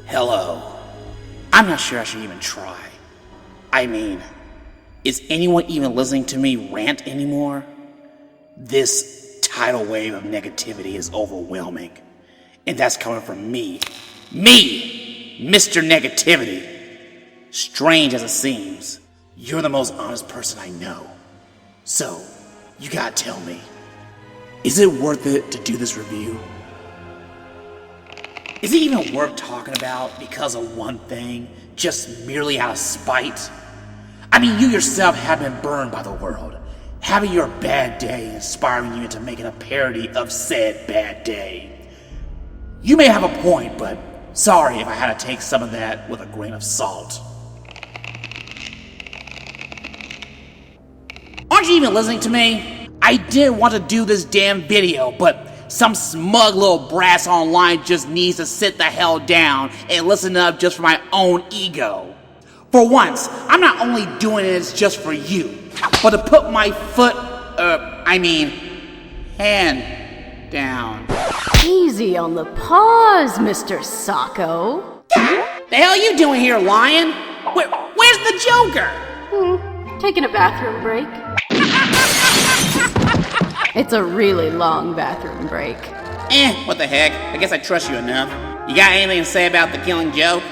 Hello. I'm not sure I should even try. I mean, is anyone even listening to me rant anymore? This tidal wave of negativity is overwhelming. And that's coming from me. Me! Mr. Negativity. Strange as it seems, you're the most honest person I know. So, you gotta tell me, is it worth it to do this review? Is it even worth talking about because of one thing, just merely out of spite? I mean, you yourself have been burned by the world, having your bad day inspiring you into making a parody of said bad day. You may have a point, but sorry if I had to take some of that with a grain of salt. Aren't you even listening to me? I did want to do this damn video, but some smug little brass online just needs to sit the hell down and listen up just for my own ego. For once, I'm not only doing this just for you, but to put my hand down. Easy on the paws, Mr. Sacco. The hell you doing here, lion? Where's the Joker? Taking a bathroom break. It's a really long bathroom break. What the heck? I guess I trust you enough. You got anything to say about the killing joke?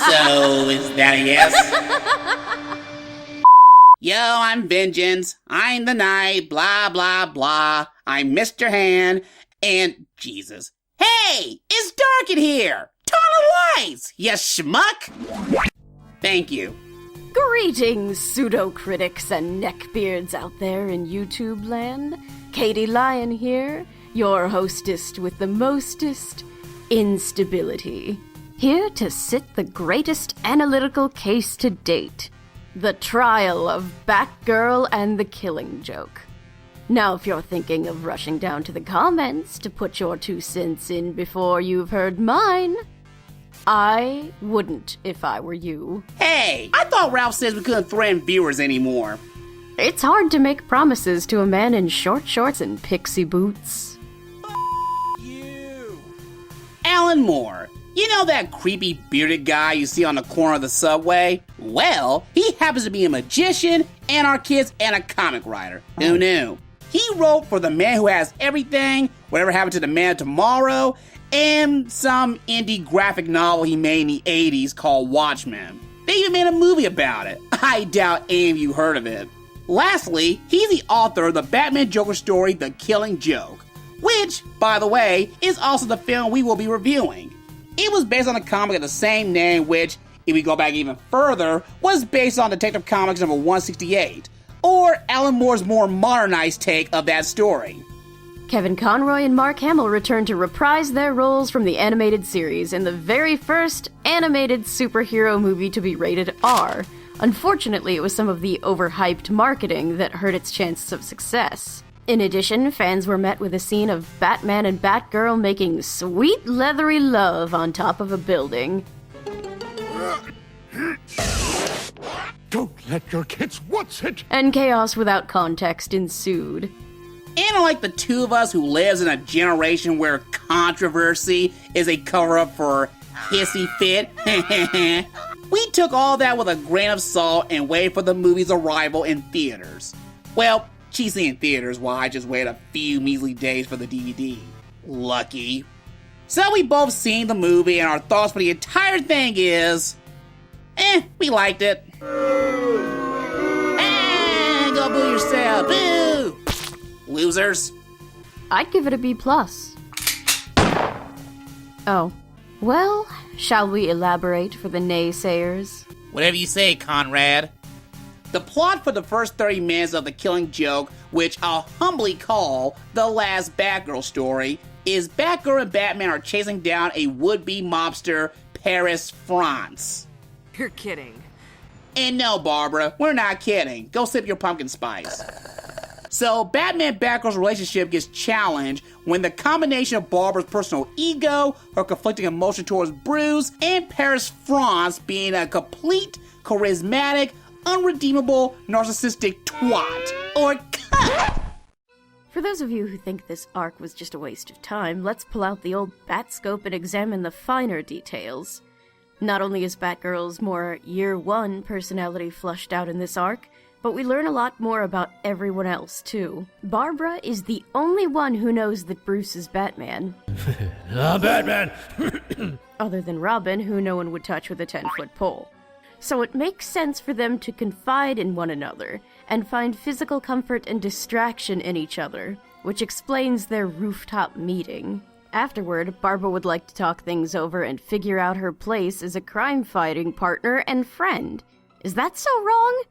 So, is that a yes? Yo, I'm Vengeance. I'm the Night, blah, blah, blah. I'm Mr. Hand, and Jesus. Hey, it's dark in here! Turn the lights, you schmuck! Thank you. Greetings, pseudo-critics and neckbeards out there in YouTube land. Katie Lyon here, your hostess with the mostest instability. Here to sit the greatest analytical case to date. The trial of Batgirl and the Killing Joke. Now, if you're thinking of rushing down to the comments to put your 2 cents in before you've heard mine, I wouldn't if I were you. Hey, I thought Ralph says we couldn't threaten viewers anymore. It's hard to make promises to a man in short shorts and pixie boots. You. Alan Moore. You know that creepy bearded guy you see on the corner of the subway? Well, he happens to be a magician, anarchist, and a comic writer. Who knew? He wrote for The Man Who Has Everything, Whatever Happened to the Man of Tomorrow, and some indie graphic novel he made in the 80s called Watchmen. They even made a movie about it. I doubt any of you heard of it. Lastly, he's the author of the Batman Joker story, The Killing Joke, which, by the way, is also the film we will be reviewing. It was based on a comic of the same name, which, if we go back even further, was based on Detective Comics number 168, or Alan Moore's more modernized take of that story. Kevin Conroy and Mark Hamill returned to reprise their roles from the animated series in the very first animated superhero movie to be rated R. Unfortunately, it was some of the overhyped marketing that hurt its chances of success. In addition, fans were met with a scene of Batman and Batgirl making sweet leathery love on top of a building. Don't let your kids watch it! And chaos without context ensued. And unlike the two of us who lives in a generation where controversy is a cover-up for hissy fit, we took all that with a grain of salt and waited for the movie's arrival in theaters. Well, cheesy in theaters while I just waited a few measly days for the DVD. Lucky. So we both seen the movie and our thoughts for the entire thing is... we liked it. Go boo yourself, boo! Losers. I'd give it a B+. Oh. Well, shall we elaborate for the naysayers? Whatever you say, Conrad. The plot for the first 30 minutes of The Killing Joke, which I'll humbly call the last Batgirl story, is Batgirl and Batman are chasing down a would-be mobster, Paris, France. You're kidding. And no, Barbara, we're not kidding. Go sip your pumpkin spice. So Batman-Batgirl's relationship gets challenged when the combination of Barbara's personal ego, her conflicting emotion towards Bruce, and Paris France being a complete, charismatic, unredeemable, narcissistic twat, or cunt. For those of you who think this arc was just a waste of time, let's pull out the old Batscope and examine the finer details. Not only is Batgirl's more Year One personality flushed out in this arc, but we learn a lot more about everyone else, too. Barbara is the only one who knows that Bruce is Batman. I'm Batman! Other than Robin, who no one would touch with a 10-foot pole. So it makes sense for them to confide in one another, and find physical comfort and distraction in each other, which explains their rooftop meeting. Afterward, Barbara would like to talk things over and figure out her place as a crime-fighting partner and friend. Is that so wrong?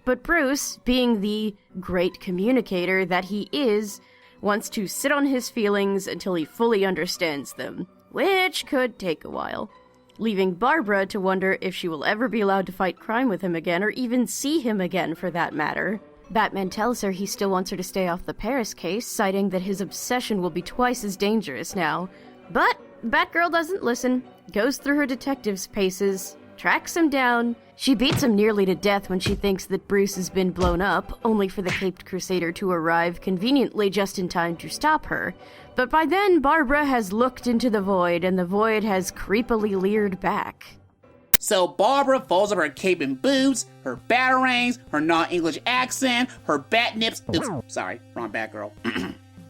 But Bruce, being the great communicator that he is, wants to sit on his feelings until he fully understands them, which could take a while, leaving Barbara to wonder if she will ever be allowed to fight crime with him again, or even see him again for that matter. Batman tells her he still wants her to stay off the Paris case, citing that his obsession will be twice as dangerous now. But Batgirl doesn't listen, goes through her detective's paces, tracks him down. She beats him nearly to death when she thinks that Bruce has been blown up, only for the Caped Crusader to arrive conveniently just in time to stop her. But by then, Barbara has looked into the void, and the void has creepily leered back. So Barbara folds up her cape and boots, her batarangs, her non-English accent, her bat nips, oops, sorry, wrong Batgirl,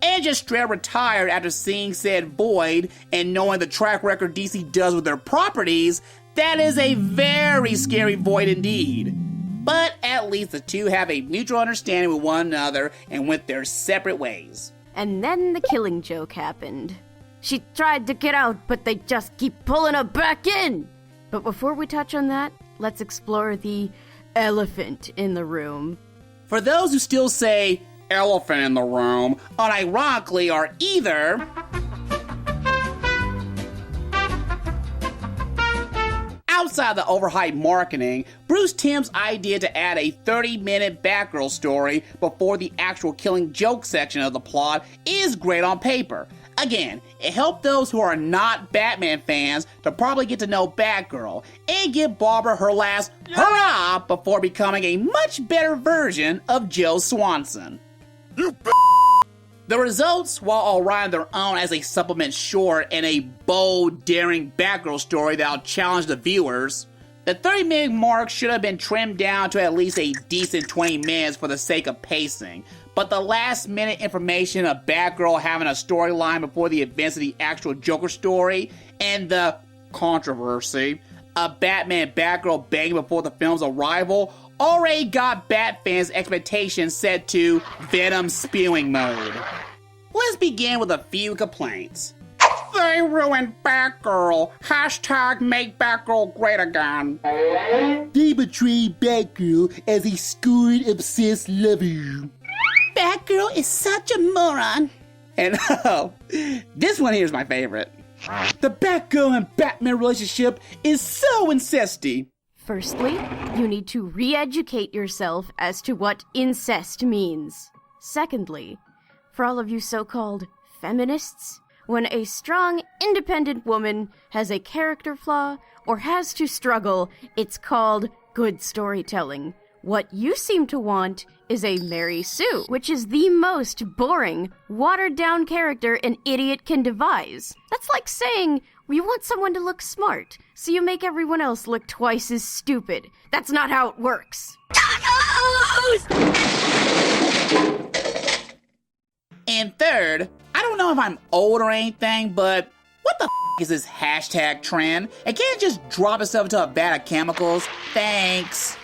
and just straight up retired after seeing said void and knowing the track record DC does with their properties. That is a very scary void indeed. But at least the two have a mutual understanding with one another and went their separate ways. And then the killing joke happened. She tried to get out, but they just keep pulling her back in! But before we touch on that, let's explore the elephant in the room. For those who still say elephant in the room, unironically are either outside the overhyped marketing, Bruce Timm's idea to add a 30-minute Batgirl story before the actual killing joke section of the plot is great on paper. Again, it helped those who are not Batman fans to probably get to know Batgirl and give Barbara her last hurrah before becoming a much better version of Joe Swanson. The results, while alright on their own as a supplement short and a bold, daring Batgirl story that'll challenge the viewers, the 30-minute mark should have been trimmed down to at least a decent 20 minutes for the sake of pacing. But the last-minute information of Batgirl having a storyline before the events of the actual Joker story, and the controversy of Batman-Batgirl banging before the film's arrival already got Bat fans' expectations set to Venom-spewing mode. Let's begin with a few complaints. They ruined Batgirl. Hashtag make Batgirl great again. They betrayed Batgirl as a scorned, obsessed lover. Batgirl is such a moron. And this one here is my favorite. The Batgirl and Batman relationship is so incesty. Firstly, you need to re-educate yourself as to what incest means. Secondly, for all of you so-called feminists, when a strong, independent woman has a character flaw or has to struggle, it's called good storytelling. What you seem to want is a Mary Sue, which is the most boring, watered-down character an idiot can devise. That's like saying, you want someone to look smart, so you make everyone else look twice as stupid. That's not how it works. And third, I don't know if I'm old or anything, but what the is this hashtag trend? It can't just drop itself into a vat of chemicals. Thanks.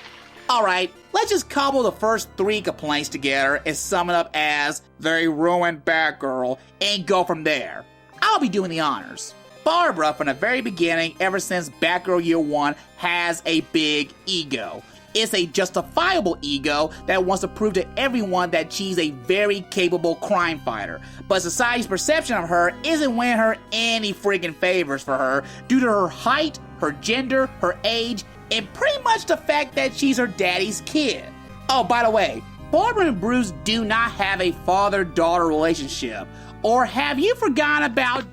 Alright, let's just cobble the first 3 complaints together and sum it up as they ruined Batgirl and go from there. I'll be doing the honors. Barbara, from the very beginning, ever since Batgirl Year One, has a big ego. It's a justifiable ego that wants to prove to everyone that she's a very capable crime fighter. But society's perception of her isn't winning her any freaking favors for her due to her height, her gender, her age, and pretty much the fact that she's her daddy's kid. Oh, by the way, Barbara and Bruce do not have a father-daughter relationship. Or have you forgotten about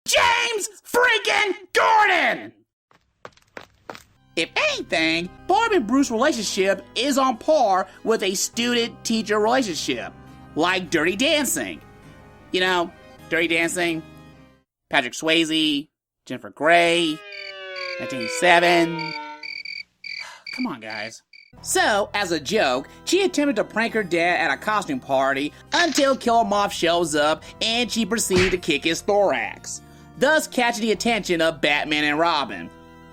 James freaking Gordon? If anything, Barb and Bruce's relationship is on par with a student-teacher relationship, like Dirty Dancing. You know, Dirty Dancing, Patrick Swayze, Jennifer Grey, 1987. Come on, guys. So, as a joke, she attempted to prank her dad at a costume party until Killer Moth shows up and she proceeded to kick his thorax, thus catching the attention of Batman and Robin.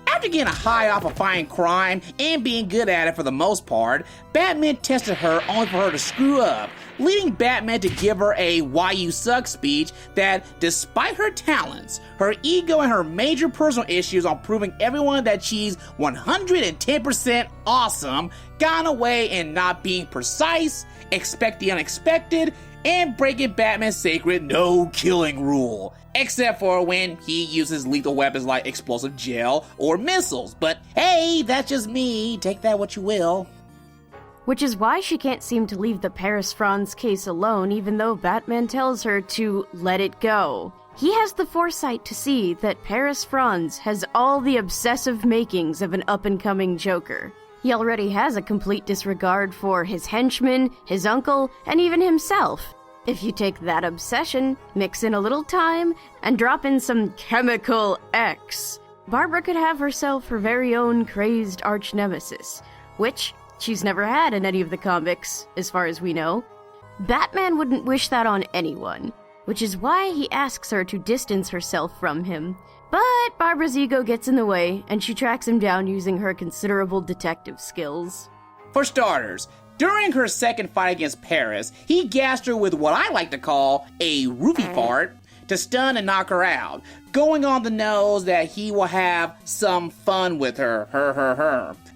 After getting a high off of fighting crime and being good at it for the most part, Batman tested her only for her to screw up, leading Batman to give her a "why you suck" speech that, despite her talents, her ego and her major personal issues on proving everyone that she's 110% awesome, got away in not being precise, expect the unexpected, and breaking Batman's sacred no-killing rule. Except for when he uses lethal weapons like explosive gel or missiles. But hey, that's just me. Take that what you will. Which is why she can't seem to leave the Paris Franz case alone, even though Batman tells her to let it go. He has the foresight to see that Paris Franz has all the obsessive makings of an up-and-coming Joker. He already has a complete disregard for his henchmen, his uncle, and even himself. If you take that obsession, mix in a little time, and drop in some chemical X, Barbara could have herself her very own crazed arch-nemesis, which she's never had in any of the comics, as far as we know. Batman wouldn't wish that on anyone, which is why he asks her to distance herself from him. But Barbara's ego gets in the way, and she tracks him down using her considerable detective skills. For starters, during her second fight against Paris, he gassed her with what I like to call a roofie fart to stun and knock her out, going on the nose that he will have some fun with her.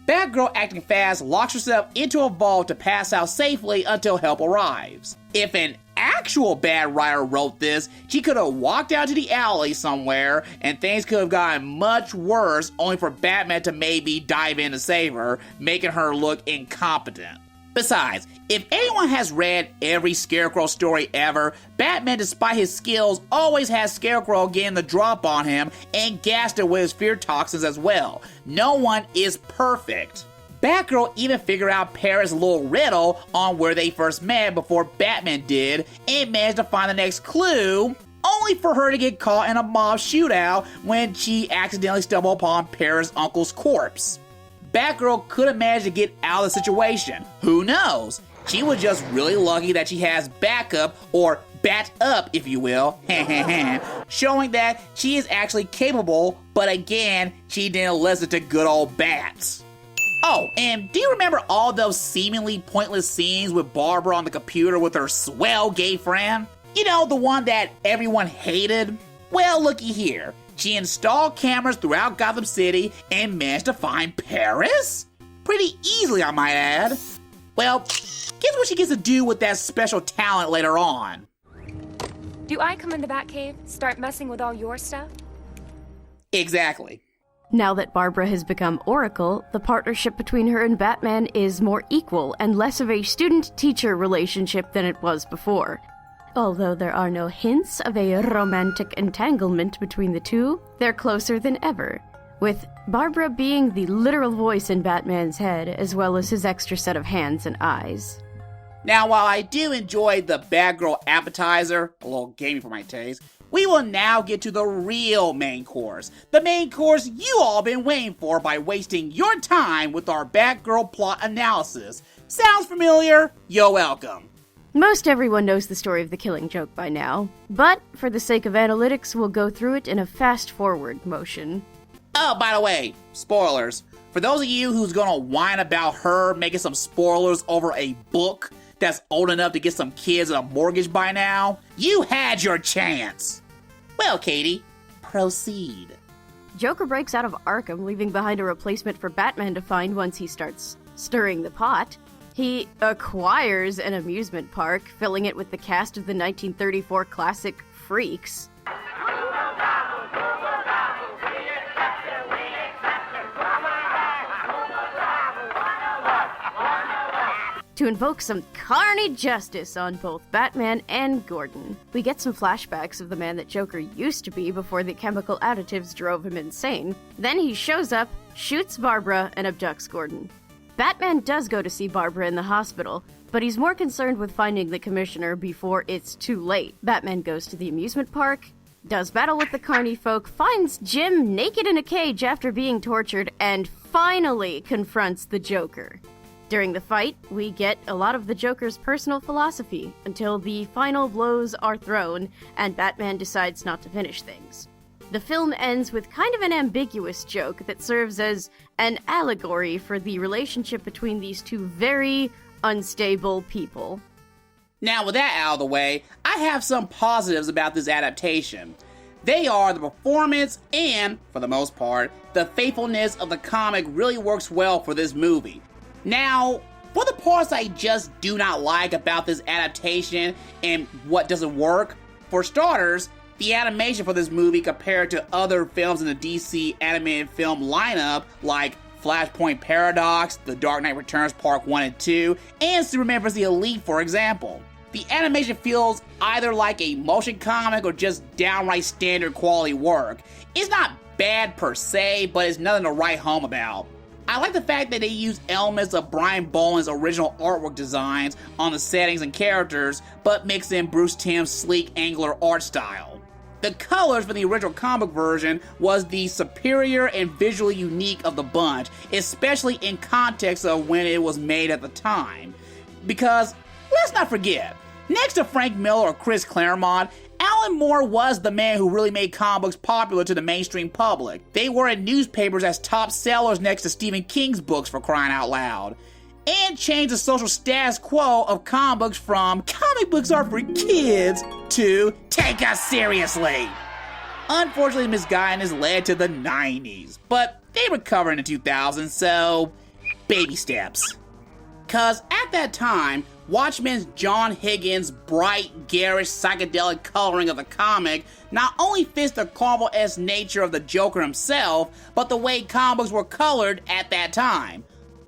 Batgirl, acting fast, locks herself into a vault to pass out safely until help arrives. If an actual bad writer wrote this, she could have walked out to the alley somewhere and things could have gotten much worse, only for Batman to maybe dive in to save her, making her look incompetent. Besides, if anyone has read every Scarecrow story ever, Batman, despite his skills, always has Scarecrow getting the drop on him and gassed her with his fear toxins as well. No one is perfect. Batgirl even figured out Paris' little riddle on where they first met before Batman did, and managed to find the next clue, only for her to get caught in a mob shootout when she accidentally stumbled upon Paris' uncle's corpse. Batgirl could have managed to get out of the situation. Who knows? She was just really lucky that she has backup, or bat up if you will, showing that she is actually capable, but again, she didn't listen to good old bats. Oh, and do you remember all those seemingly pointless scenes with Barbara on the computer with her swell gay friend? You know, the one that everyone hated? Well, looky here. She installed cameras throughout Gotham City and managed to find Paris? Pretty easily, I might add. Well, guess what she gets to do with that special talent later on? Do I come in the Batcave, start messing with all your stuff? Exactly. Now that Barbara has become Oracle, the partnership between her and Batman is more equal and less of a student-teacher relationship than it was before. Although there are no hints of a romantic entanglement between the two, they're closer than ever, with Barbara being the literal voice in Batman's head, as well as his extra set of hands and eyes. Now, while I do enjoy the Batgirl appetizer, a little gamey for my taste, we will now get to the real main course. The main course you all been waiting for by wasting your time with our Batgirl plot analysis. Sounds familiar? You're welcome. Most everyone knows the story of the Killing Joke by now, but for the sake of analytics, we'll go through it in a fast-forward motion. Oh, by the way, spoilers. For those of you who's gonna whine about her making some spoilers over a book that's old enough to get some kids a mortgage by now, you had your chance. Well, Katie, proceed. Joker breaks out of Arkham, leaving behind a replacement for Batman to find once he starts stirring the pot. He acquires an amusement park, filling it with the cast of the 1934 classic Freaks. to invoke some carny justice on both Batman and Gordon. We get some flashbacks of the man that Joker used to be before the chemical additives drove him insane. Then he shows up, shoots Barbara, and abducts Gordon. Batman does go to see Barbara in the hospital, but he's more concerned with finding the Commissioner before it's too late. Batman goes to the amusement park, does battle with the carny folk, finds Jim naked in a cage after being tortured, and finally confronts the Joker. During the fight, we get a lot of the Joker's personal philosophy until the final blows are thrown and Batman decides not to finish things. The film ends with kind of an ambiguous joke that serves as an allegory for the relationship between these two very unstable people. Now, with that out of the way, I have some positives about this adaptation. They are the performance and, for the most part, the faithfulness of the comic really works well for this movie. Now, for the parts I just do not like about this adaptation and what doesn't work, for starters, the animation for this movie compared to other films in the DC animated film lineup, like Flashpoint Paradox, The Dark Knight Returns Part 1 and 2, and Superman vs. the Elite, for example. The animation feels either like a motion comic or just downright standard quality work. It's not bad per se, but it's nothing to write home about. I like the fact that they use elements of Brian Boland's original artwork designs on the settings and characters, but mix in Bruce Timm's sleek, angular art style. The colors for the original comic version was the superior and visually unique of the bunch, especially in context of when it was made at the time. Because, let's not forget, next to Frank Miller or Chris Claremont, Alan Moore was the man who really made comic books popular to the mainstream public. They were in newspapers as top sellers next to Stephen King's books, for crying out loud. And changed the social status quo of comic books from comic books are for kids to take us seriously. Unfortunately, misguidance led to the 90s, but they recovered in the 2000s, so baby steps. Cause at that time, Watchmen's John Higgins' bright, garish, psychedelic coloring of the comic not only fits the Marvel-esque nature of the Joker himself, but the way comic books were colored at that time.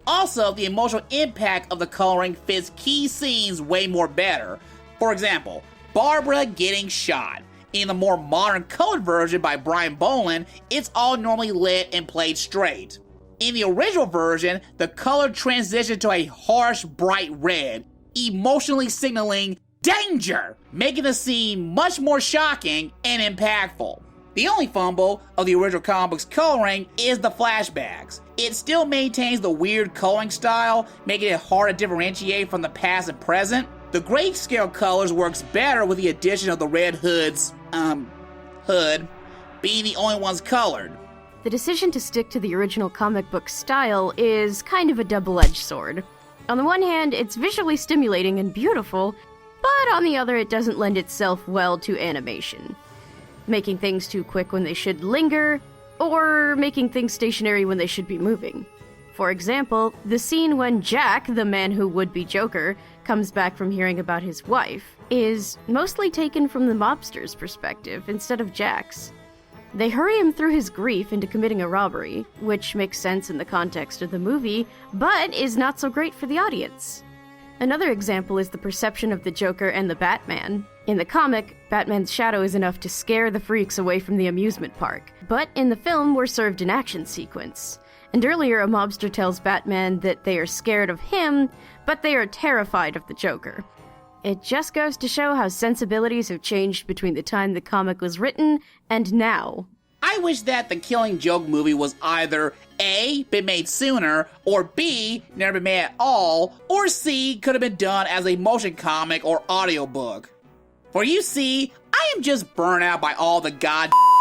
Also, the emotional impact of the coloring fits key scenes way more better. For example, Barbara getting shot. In the more modern colored version by Brian Boland, it's all normally lit and played straight. In the original version, the color transitioned to a harsh, bright red, emotionally signaling danger, making the scene much more shocking and impactful. The only fumble of the original comic book's coloring is the flashbacks. It still maintains the weird coloring style, making it hard to differentiate from the past and present. The grayscale colors works better with the addition of the Red Hood's, hood being the only ones colored. The decision to stick to the original comic book style is kind of a double-edged sword. On the one hand, it's visually stimulating and beautiful, but on the other, it doesn't lend itself well to animation. Making things too quick when they should linger, or making things stationary when they should be moving. For example, the scene when Jack, the man who would be Joker, comes back from hearing about his wife, is mostly taken from the mobster's perspective instead of Jack's. They hurry him through his grief into committing a robbery, which makes sense in the context of the movie, but is not so great for the audience. Another example is the perception of the Joker and the Batman. In the comic, Batman's shadow is enough to scare the freaks away from the amusement park, but in the film we're served an action sequence. And earlier a mobster tells Batman that they are scared of him, but they are terrified of the Joker. It just goes to show how sensibilities have changed between the time the comic was written and now. I wish that the Killing Joke movie was either A, been made sooner, or B, never been made at all, or C, could have been done as a motion comic or audiobook. For you see, I am just burnt out by all the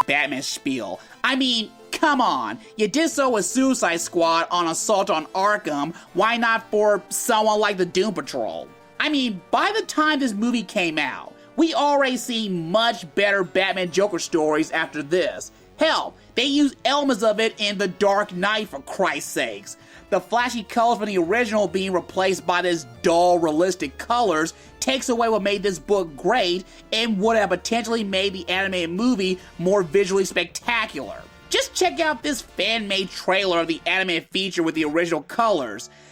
Batman spiel. I mean, come on, you did so with Suicide Squad on Assault on Arkham, why not for someone like the Doom Patrol? I mean, by the time this movie came out, we already see much better Batman Joker stories after this. Hell, they used elements of it in The Dark Knight, for Christ's sakes. The flashy colors from the original being replaced by this dull, realistic colors takes away what made this book great and would have potentially made the animated movie more visually spectacular. Just check out this fan-made trailer of the animated feature with the original colors.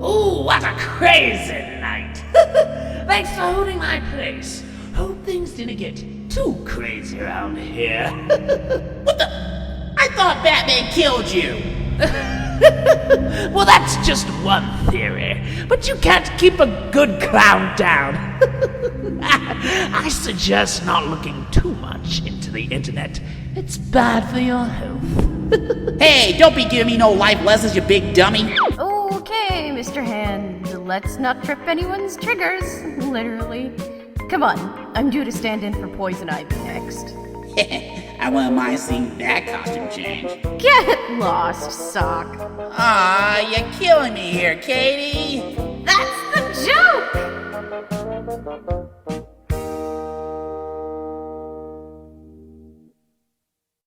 Ooh, what a crazy night! Thanks for holding my place. Hope things didn't get too crazy around here. I thought Batman killed you. Well, that's just one theory, but you can't keep a good clown down. I suggest not looking too much into the internet. It's bad for your health. Hey, don't be giving me no life lessons, you big dummy. Okay, Mr. Hand, let's not trip anyone's triggers, literally. Come on, I'm due to stand in for Poison Ivy next. I wouldn't mind seeing that costume change. Get lost, sock. Aw, you're killing me here, Katie. That's the joke!